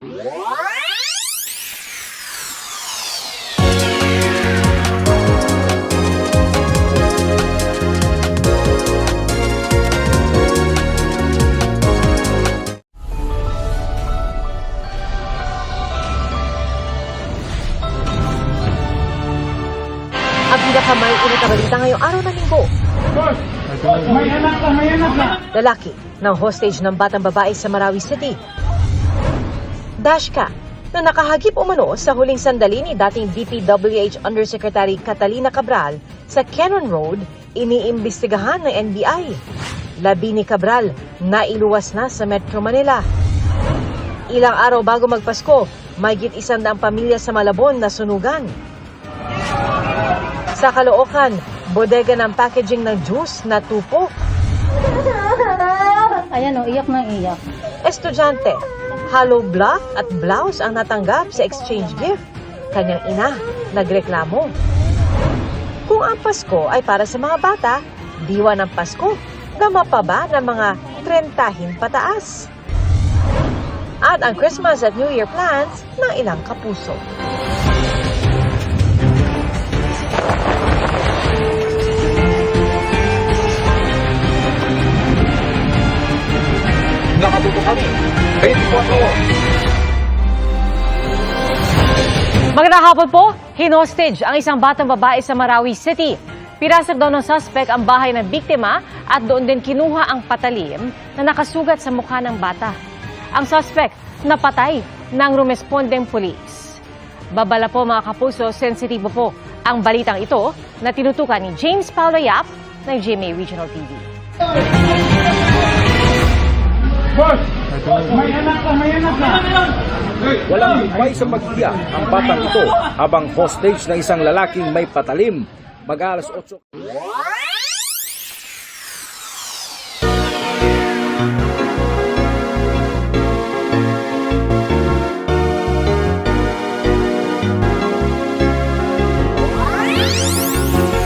Ang pinakamay inatabalita ngayong araw ng linggo. May anak ka! Lalaki ng hostage ng batang babae sa Marawi City. Dashka na nakahagip umano sa huling sandali ni dating DPWH Undersecretary Catalina Cabral sa Cannon Road, iniimbestigahan ng NBI. Labi ni Cabral nailuwas na sa Metro Manila. Ilang araw bago magpasko, mahigit 100 pamilya sa Malabon na sunugan. Sa Caloocan, bodega ng packaging ng juice na tupo. Ayan o, iyak na iyak. Estudyante, hollow block at blouse ang natanggap sa exchange gift. Kanyang ina, nagreklamo. Kung ang Pasko ay para sa mga bata, diwa ng Pasko, dama pa ba ng mga 30 pataas? At ang Christmas at New Year plans ng ilang kapuso. Nakatuto kami. 24 Magandang hapon po, hinostage ang isang batang babae sa Marawi City. Pirasok daw ng suspect ang bahay ng biktima at doon din kinuha ang patalim na nakasugat sa mukha ng bata. Ang suspect napatay ng rumespondeng pulis. Babala po mga kapuso, sensitibo po ang balitang ito na tinutukan ni James Paulo Yap ng GMA Regional TV. Boss! May anak ka! Walang hukay sa paghiya ang batang ito habang hostage ng isang lalaking may patalim. Mag-alas 8.